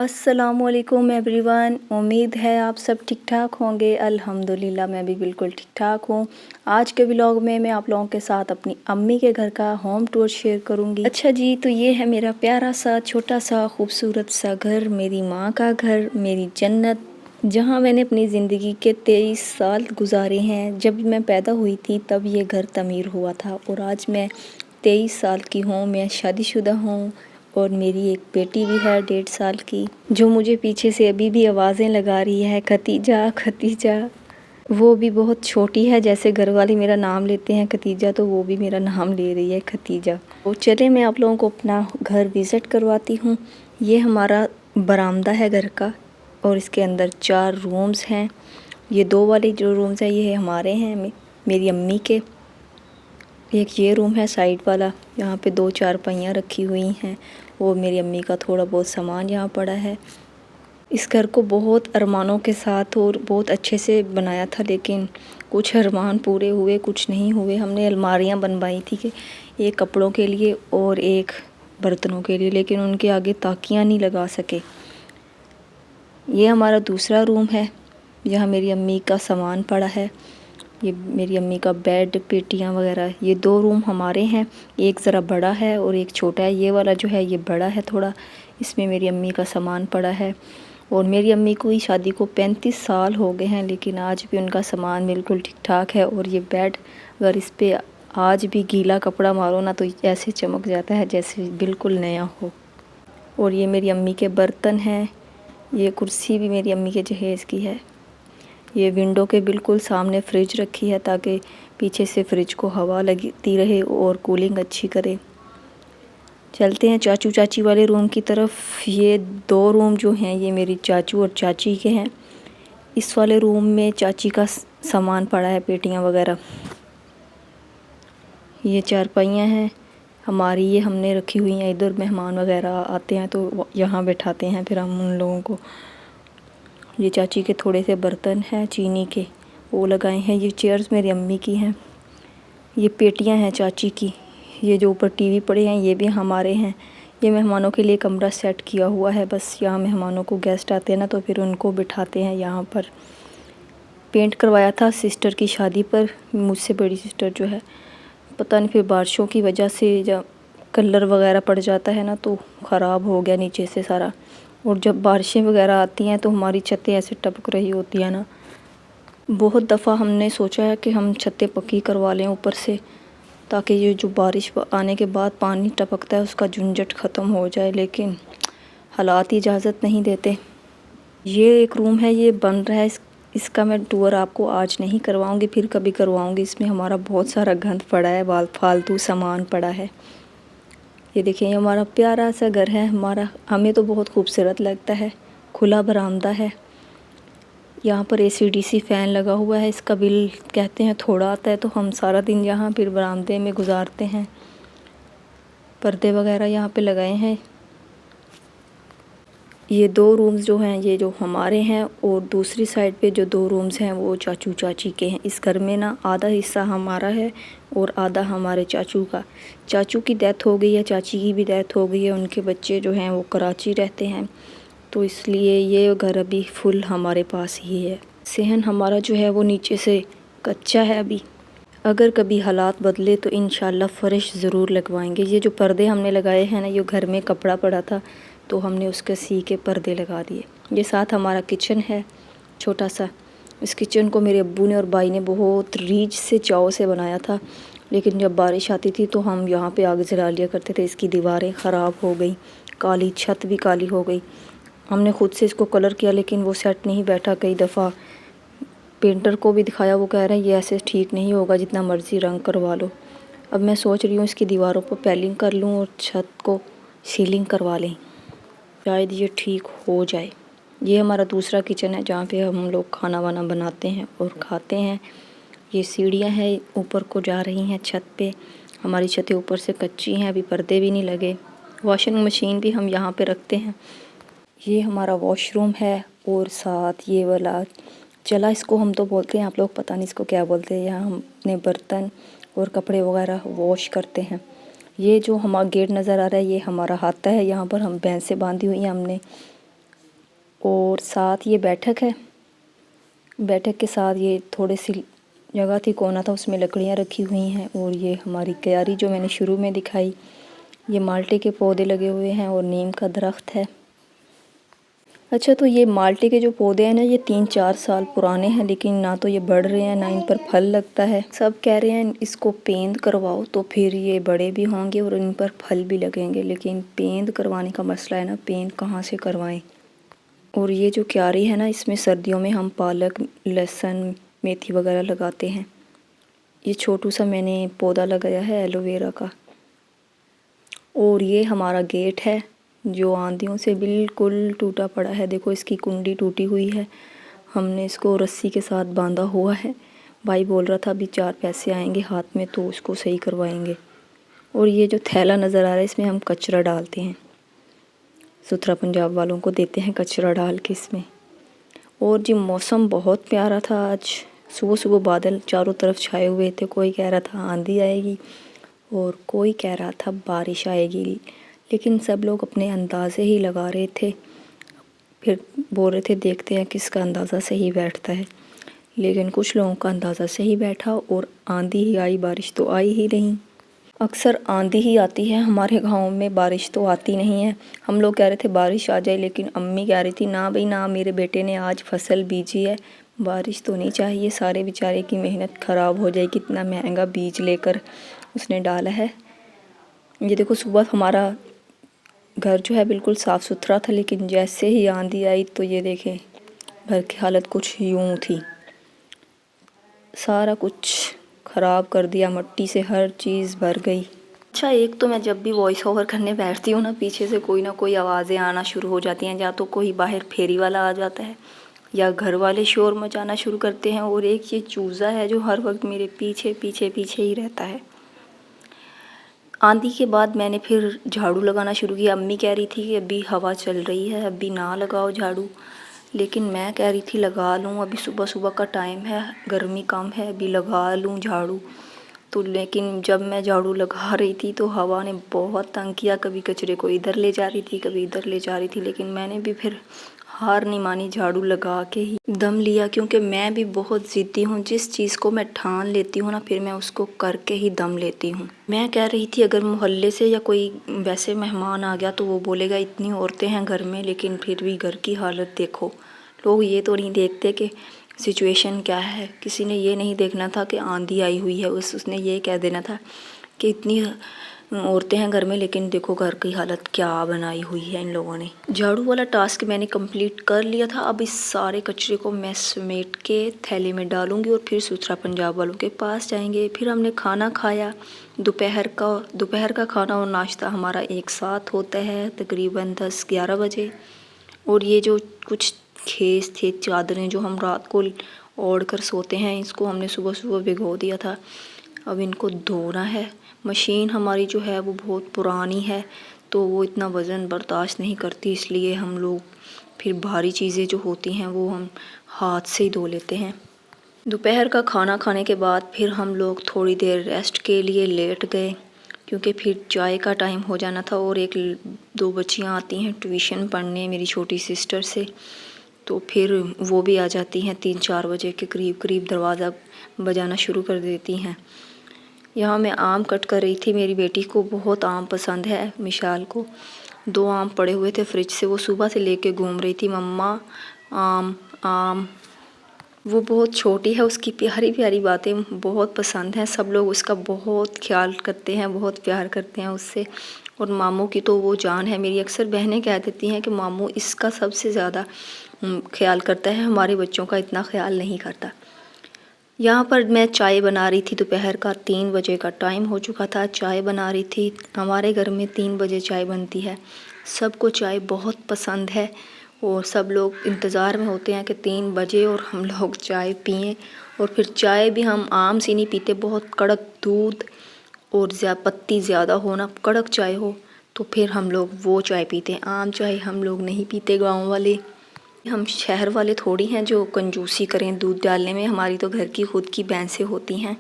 अस्सलामुअलैकुम एवरीवन। उम्मीद है आप सब ठीक ठाक होंगे। अल्हम्दुलिल्लाह मैं भी बिल्कुल ठीक ठाक हूँ। आज के व्लॉग में मैं आप लोगों के साथ अपनी अम्मी के घर का होम टूर शेयर करूँगी। अच्छा जी, तो ये है मेरा प्यारा सा छोटा सा खूबसूरत सा घर, मेरी माँ का घर, मेरी जन्नत, जहाँ मैंने अपनी ज़िंदगी के 23 साल गुजारे हैं। जब मैं पैदा हुई थी तब ये घर तमीर हुआ था और आज मैं 23 साल की हूँ। मैं शादीशुदा हूँ और मेरी एक बेटी भी है 1.5 साल की, जो मुझे पीछे से अभी भी आवाज़ें लगा रही है, खतीजा खतीजा। वो भी बहुत छोटी है, जैसे घर वाले मेरा नाम लेते हैं खतीजा, तो वो भी मेरा नाम ले रही है खतीजा। तो चले मैं आप लोगों को अपना घर विज़िट करवाती हूँ। ये हमारा बरामदा है घर का और इसके अंदर 4 रूम्स हैं। ये 2 वाले जो रूम्स हैं ये हमारे हैं, मेरी अम्मी के। एक ये रूम है साइड वाला, यहाँ पे 2 चारपाइयाँ रखी हुई हैं और मेरी अम्मी का थोड़ा बहुत सामान यहाँ पड़ा है। इस घर को बहुत अरमानों के साथ और बहुत अच्छे से बनाया था, लेकिन कुछ अरमान पूरे हुए, कुछ नहीं हुए। हमने अलमारियाँ बनवाई थी कि एक कपड़ों के लिए और एक बर्तनों के लिए, लेकिन उनके आगे ताकियाँ नहीं लगा सके। ये हमारा दूसरा रूम है, यहाँ मेरी अम्मी का सामान पड़ा है। ये मेरी अम्मी का बेड, पेटियाँ वगैरह। ये 2 रूम हमारे हैं, एक ज़रा बड़ा है और एक छोटा है। ये वाला जो है ये बड़ा है थोड़ा, इसमें मेरी अम्मी का सामान पड़ा है। और मेरी अम्मी को ही शादी को 35 साल हो गए हैं, लेकिन आज भी उनका सामान बिल्कुल ठीक ठाक है। और ये बेड, अगर इस पर आज भी गीला कपड़ा मारो ना तो ऐसे चमक जाता है जैसे बिल्कुल नया हो। और ये मेरी अम्मी के बर्तन हैं। ये कुर्सी भी मेरी अम्मी के जहेज़ की है। ये विंडो के बिल्कुल सामने फ्रिज रखी है ताकि पीछे से फ्रिज को हवा लगती रहे और कूलिंग अच्छी करे। चलते हैं चाचू चाची वाले रूम की तरफ। ये 2 रूम जो हैं ये मेरी चाचू और चाची के हैं। इस वाले रूम में चाची का सामान पड़ा है, पेटियां वगैरह। ये चारपाइयाँ हैं हमारी, ये हमने रखी हुई हैं। इधर मेहमान वगैरह आते हैं तो यहाँ बैठाते हैं फिर हम उन लोगों को। ये चाची के थोड़े से बर्तन हैं चीनी के, वो लगाए हैं। ये चेयर्स मेरी अम्मी की हैं। ये पेटियां हैं चाची की। ये जो ऊपर टीवी पड़े हैं ये भी हमारे हैं। ये मेहमानों के लिए कमरा सेट किया हुआ है, बस यहाँ मेहमानों को गेस्ट आते हैं ना तो फिर उनको बिठाते हैं यहाँ पर। पेंट करवाया था सिस्टर की शादी पर, मुझसे बड़ी सिस्टर जो है। पता नहीं फिर बारिशों की वजह से जब कलर वगैरह पड़ जाता है ना तो ख़राब हो गया नीचे से सारा। और जब बारिशें वगैरह आती हैं तो हमारी छतें ऐसे टपक रही होती हैं ना। बहुत दफ़ा हमने सोचा है कि हम छतें पक्की करवा लें ऊपर से, ताकि ये जो बारिश आने के बाद पानी टपकता है उसका झंझट ख़त्म हो जाए, लेकिन हालात इजाज़त नहीं देते। ये एक रूम है, ये बन रहा है। इसका मैं टूर आपको आज नहीं करवाऊंगी, फिर कभी करवाऊंगी। इसमें हमारा बहुत सारा गंद पड़ा है, फालतू सामान पड़ा है। ये देखिए, ये हमारा प्यारा सा घर है हमारा। हमें तो बहुत खूबसूरत लगता है। खुला बरामदा है, यहाँ पर एसी-डीसी फ़ैन लगा हुआ है। इसका बिल कहते हैं थोड़ा आता है, तो हम सारा दिन यहाँ फिर बरामदे में गुजारते हैं। पर्दे वगैरह यहाँ पे लगाए हैं। ये 2 रूम्स जो हैं ये जो हमारे हैं और दूसरी साइड पे जो 2 रूम्स हैं वो चाचू चाची के हैं। इस घर में ना आधा हिस्सा हमारा है और आधा हमारे चाचू का। चाचू की डेथ हो गई है, चाची की भी डेथ हो गई है। उनके बच्चे जो हैं वो कराची रहते हैं, तो इसलिए ये घर अभी फुल हमारे पास ही है। सेहन हमारा जो है वो नीचे से कच्चा है अभी। अगर कभी हालात बदले तो इंशाल्लाह फ़र्श ज़रूर लगवाएंगे। ये जो पर्दे हमने लगाए हैं ना, ये घर में कपड़ा पड़ा था तो हमने उसके सी के पर्दे लगा दिए। ये साथ हमारा किचन है छोटा सा। इस किचन को मेरे अब्बू ने और भाई ने बहुत रीझ से चाव से बनाया था, लेकिन जब बारिश आती थी तो हम यहाँ पे आग जला लिया करते थे। इसकी दीवारें ख़राब हो गई, काली छत भी काली हो गई। हमने ख़ुद से इसको कलर किया लेकिन वो सेट नहीं बैठा। कई दफ़ा पेंटर को भी दिखाया, वो कह रहे हैं ये ऐसे ठीक नहीं होगा, जितना मर्ज़ी रंग करवा लो। अब मैं सोच रही हूँ इसकी दीवारों पर पेलिंग कर लूँ और छत को सीलिंग करवा लें, शायद ये ठीक हो जाए। ये हमारा दूसरा किचन है जहाँ पे हम लोग खाना वाना बनाते हैं और खाते हैं। ये सीढ़ियाँ हैं ऊपर को जा रही हैं छत पे। हमारी छतें ऊपर से कच्ची हैं, अभी पर्दे भी नहीं लगे। वॉशिंग मशीन भी हम यहाँ पे रखते हैं। ये हमारा वॉशरूम है और साथ ये वाला चला, इसको हम तो बोलते हैं, आप लोग पता नहीं इसको क्या बोलते हैं। यहाँ हम अपने बर्तन और कपड़े वगैरह वॉश करते हैं। ये जो हमारा गेट नज़र आ रहा है ये हमारा हाता है, यहाँ पर हम भैंसें बांधी हुई हैं हमने। और साथ ये बैठक है। बैठक के साथ ये थोड़ी सी जगह थी, कोना था, उसमें लकड़ियाँ रखी हुई हैं। और ये हमारी क्यारी जो मैंने शुरू में दिखाई, ये माल्टे के पौधे लगे हुए हैं और नीम का दरख्त है। अच्छा, तो ये माल्टे के जो पौधे हैं ना, ये 3-4 साल पुराने हैं, लेकिन ना तो ये बढ़ रहे हैं ना इन पर फल लगता है। सब कह रहे हैं इसको पेंद करवाओ तो फिर ये बड़े भी होंगे और इन पर फल भी लगेंगे, लेकिन पेंद करवाने का मसला है ना, पेंद कहाँ से करवाएं। और ये जो क्यारी है ना, इसमें सर्दियों में हम पालक, लहसुन, मेथी वगैरह लगाते हैं। ये छोटू सा मैंने पौधा लगाया है एलोवेरा का। और ये हमारा गेट है जो आंधियों से बिल्कुल टूटा पड़ा है। देखो, इसकी कुंडी टूटी हुई है, हमने इसको रस्सी के साथ बांधा हुआ है। भाई बोल रहा था अभी 4 पैसे आएंगे हाथ में तो उसको सही करवाएंगे। और ये जो थैला नज़र आ रहा है, इसमें हम कचरा डालते हैं, सुथरा पंजाब वालों को देते हैं कचरा डाल के इसमें। और जी मौसम बहुत प्यारा था आज। सुबह सुबह बादल चारों तरफ छाए हुए थे। कोई कह रहा था आंधी आएगी और कोई कह रहा था बारिश आएगी, लेकिन सब लोग अपने अंदाज़े ही लगा रहे थे। फिर बोल रहे थे देखते हैं किसका अंदाज़ा सही बैठता है, लेकिन कुछ लोगों का अंदाज़ा सही बैठा और आंधी ही आई, बारिश तो आई ही नहीं। अक्सर आंधी ही आती है हमारे गांव में, बारिश तो आती नहीं है। हम लोग कह रहे थे बारिश आ जाए, लेकिन अम्मी कह रही थी ना भाई ना, मेरे बेटे ने आज फसल बीजी है, बारिश तो नहीं चाहिए, सारे बेचारे की मेहनत ख़राब हो जाएगी, कितना महंगा बीज लेकर उसने डाला है। ये देखो, सुबह हमारा घर जो है बिल्कुल साफ़ सुथरा था, लेकिन जैसे ही आंधी आई तो ये देखें घर की हालत कुछ यूँ थी, सारा कुछ ख़राब कर दिया, मिट्टी से हर चीज़ भर गई। अच्छा, एक तो मैं जब भी वॉइस ओवर करने बैठती हूँ ना, पीछे से कोई ना कोई आवाज़ें आना शुरू हो जाती हैं, या तो कोई बाहर फेरी वाला आ जाता है या घर वाले शोर मचाना शुरू करते हैं। और एक ये चूज़ा है जो हर वक्त मेरे पीछे पीछे पीछे ही रहता है। आंधी के बाद मैंने फिर झाड़ू लगाना शुरू किया। अम्मी कह रही थी कि अभी हवा चल रही है, अभी ना लगाओ झाड़ू, लेकिन मैं कह रही थी लगा लूँ, अभी सुबह सुबह का टाइम है, गर्मी कम है, अभी लगा लूँ झाड़ू। तो लेकिन जब मैं झाड़ू लगा रही थी तो हवा ने बहुत तंग किया, कभी कचरे को इधर ले जा रही थी, कभी इधर ले जा रही थी, लेकिन मैंने भी फिर हार नहीं मानी, झाड़ू लगा के ही दम लिया, क्योंकि मैं भी बहुत ज़िद्दी हूँ। जिस चीज़ को मैं ठान लेती हूँ ना, फिर मैं उसको करके ही दम लेती हूँ। मैं कह रही थी अगर मोहल्ले से या कोई वैसे मेहमान आ गया तो वो बोलेगा इतनी औरतें हैं घर में, लेकिन फिर भी घर की हालत देखो। लोग ये तो नहीं देखते कि सिचुएशन क्या है। किसी ने ये नहीं देखना था कि आंधी आई हुई है, उसने ये कह देना था कि इतनी औरतें हैं घर में, लेकिन देखो घर की हालत क्या बनाई हुई है इन लोगों ने। झाड़ू वाला टास्क मैंने कंप्लीट कर लिया था। अब इस सारे कचरे को मैं समेट के थैले में डालूंगी और फिर सुथरा पंजाब वालों के पास जाएंगे। फिर हमने खाना खाया, दोपहर का खाना और नाश्ता हमारा एक साथ होता है तकरीबन 10-11 बजे। और ये जो कुछ खेस थे, चादरें जो हम रात को ओढ़ कर सोते हैं, इसको हमने सुबह सुबह भिगो दिया था, अब इनको धोना है। मशीन हमारी जो है वो बहुत पुरानी है, तो वो इतना वज़न बर्दाश्त नहीं करती, इसलिए हम लोग फिर भारी चीज़ें जो होती हैं वो हम हाथ से ही धो लेते हैं। दोपहर का खाना खाने के बाद फिर हम लोग थोड़ी देर रेस्ट के लिए लेट गए, क्योंकि फिर चाय का टाइम हो जाना था। और 1-2 बच्चियाँ आती हैं ट्यूशन पढ़ने मेरी छोटी सिस्टर से, तो फिर वो भी आ जाती हैं 3-4 बजे के करीब दरवाज़ा बजाना शुरू कर देती हैं। यहाँ मैं आम कट कर रही थी, मेरी बेटी को बहुत आम पसंद है, मिशाल को। 2 आम पड़े हुए थे फ्रिज से, वो सुबह से लेके घूम रही थी, मम्मा आम आम। वो बहुत छोटी है, उसकी प्यारी प्यारी बातें बहुत पसंद हैं, सब लोग उसका बहुत ख्याल करते हैं, बहुत प्यार करते हैं उससे। और मामू की तो वो जान है। मेरी अक्सर बहनें कह देती हैं कि मामू इसका सबसे ज़्यादा ख्याल करता है, हमारे बच्चों का इतना ख्याल नहीं करता। यहाँ पर मैं चाय बना रही थी, दोपहर का 3 बजे का टाइम हो चुका था, चाय बना रही थी। हमारे घर में 3 बजे चाय बनती है, सबको चाय बहुत पसंद है और सब लोग इंतज़ार में होते हैं कि 3 बजे और हम लोग चाय पिएं। और फिर चाय भी हम आम सी नहीं पीते, बहुत कड़क दूध और पत्ती ज़्यादा हो ना, कड़क चाय हो, तो फिर हम लोग वो चाय पीते हैं। आम चाय हम लोग नहीं पीते गाँव वाले। हम शहर वाले थोड़ी हैं जो कंजूसी करें दूध डालने में, हमारी तो घर की खुद की भैंसें होती हैं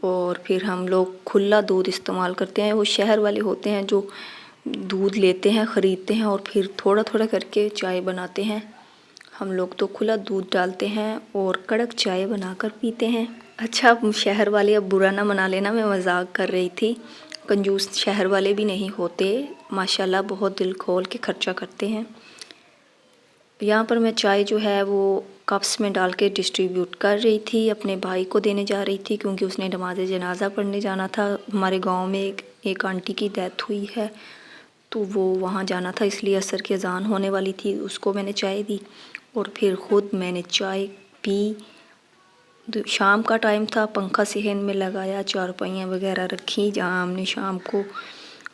और फिर हम लोग खुला दूध इस्तेमाल करते हैं। वो शहर वाले होते हैं जो दूध लेते हैं, ख़रीदते हैं और फिर थोड़ा थोड़ा करके चाय बनाते हैं। हम लोग तो खुला दूध डालते हैं और कड़क चाय बनाकर पीते हैं। अच्छा शहर वाले अब बुरा ना मना लेना, मैं मजाक कर रही थी। कंजूस शहर वाले भी नहीं होते, माशाल्लाह बहुत दिल खोल के खर्चा करते हैं। यहाँ पर मैं चाय जो है वो कप्स में डाल के डिस्ट्रीब्यूट कर रही थी, अपने भाई को देने जा रही थी क्योंकि उसने नमाज जनाजा पढ़ने जाना था। हमारे गांव में एक आंटी की डेथ हुई है तो वो वहाँ जाना था, इसलिए असर की अजान होने वाली थी। उसको मैंने चाय दी और फिर ख़ुद मैंने चाय पी। शाम का टाइम था, पंखा सहन में लगाया, चारपाइयाँ वगैरह रखी जहाँ हमने शाम को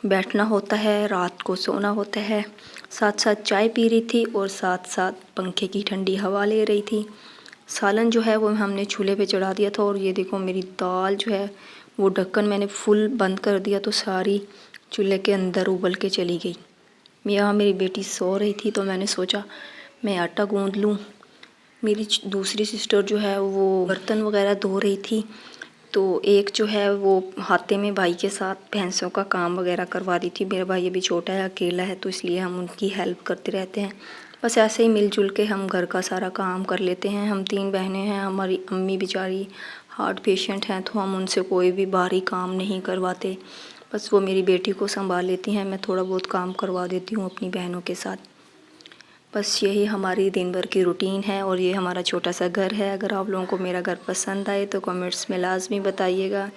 बैठना होता है, रात को सोना होता है। साथ साथ चाय पी रही थी और साथ साथ पंखे की ठंडी हवा ले रही थी। सालन जो है वो हमने चूल्हे पे चढ़ा दिया था और ये देखो मेरी दाल जो है वो ढक्कन मैंने फुल बंद कर दिया तो सारी चूल्हे के अंदर उबल के चली गई। यहाँ मेरी बेटी सो रही थी तो मैंने सोचा मैं आटा गूंद लूँ। मेरी दूसरी सिस्टर जो है वो बर्तन वगैरह धो रही थी तो एक जो है वो हाथे में भाई के साथ भैंसों का काम वगैरह करवा दी थी। मेरा भाई अभी छोटा है, अकेला है, तो इसलिए हम उनकी हेल्प करते रहते हैं। बस ऐसे ही मिलजुल के हम घर का सारा काम कर लेते हैं। हम 3 बहनें हैं, हमारी अम्मी बेचारी हार्ट पेशेंट हैं तो हम उनसे कोई भी भारी काम नहीं करवाते, बस वो मेरी बेटी को संभाल लेती हैं। मैं थोड़ा बहुत काम करवा देती हूँ अपनी बहनों के साथ। बस यही हमारी दिन भर की रूटीन है और ये हमारा छोटा सा घर है। अगर आप लोगों को मेरा घर पसंद आए तो कमेंट्स में लाजमी बताइएगा।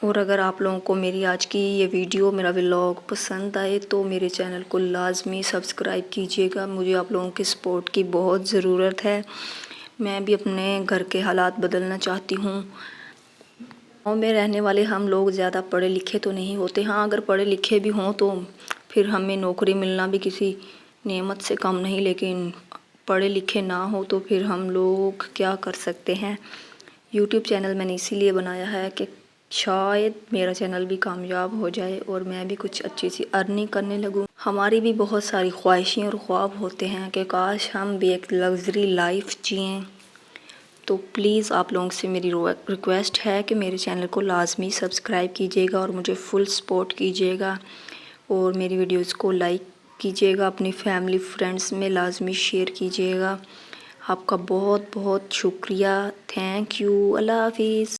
और अगर आप लोगों को मेरी आज की ये वीडियो, मेरा व्लॉग पसंद आए तो मेरे चैनल को लाजमी सब्सक्राइब कीजिएगा। मुझे आप लोगों की सपोर्ट की बहुत ज़रूरत है। मैं भी अपने घर के हालात बदलना चाहती हूँ। गाँव में रहने वाले हम लोग ज़्यादा पढ़े लिखे तो नहीं होते। हाँ, अगर पढ़े लिखे भी हों तो फिर हमें नौकरी मिलना भी किसी नेमत से कम नहीं, लेकिन पढ़े लिखे ना हो तो फिर हम लोग क्या कर सकते हैं। यूट्यूब चैनल मैंने इसीलिए बनाया है कि शायद मेरा चैनल भी कामयाब हो जाए और मैं भी कुछ अच्छी सी अर्निंग करने लगूँ। हमारी भी बहुत सारी ख्वाहिशें और ख्वाब होते हैं कि काश हम भी एक लग्जरी लाइफ जिएँ। तो प्लीज़ आप लोगों से मेरी रिक्वेस्ट है कि मेरे चैनल को लाजमी सब्सक्राइब कीजिएगा और मुझे फुल सपोर्ट कीजिएगा और मेरी वीडियोस को लाइक कीजिएगा, अपनी फैमिली फ्रेंड्स में लाजमी शेयर कीजिएगा। आपका बहुत बहुत शुक्रिया। Thank you. अल्लाह हाफिज़।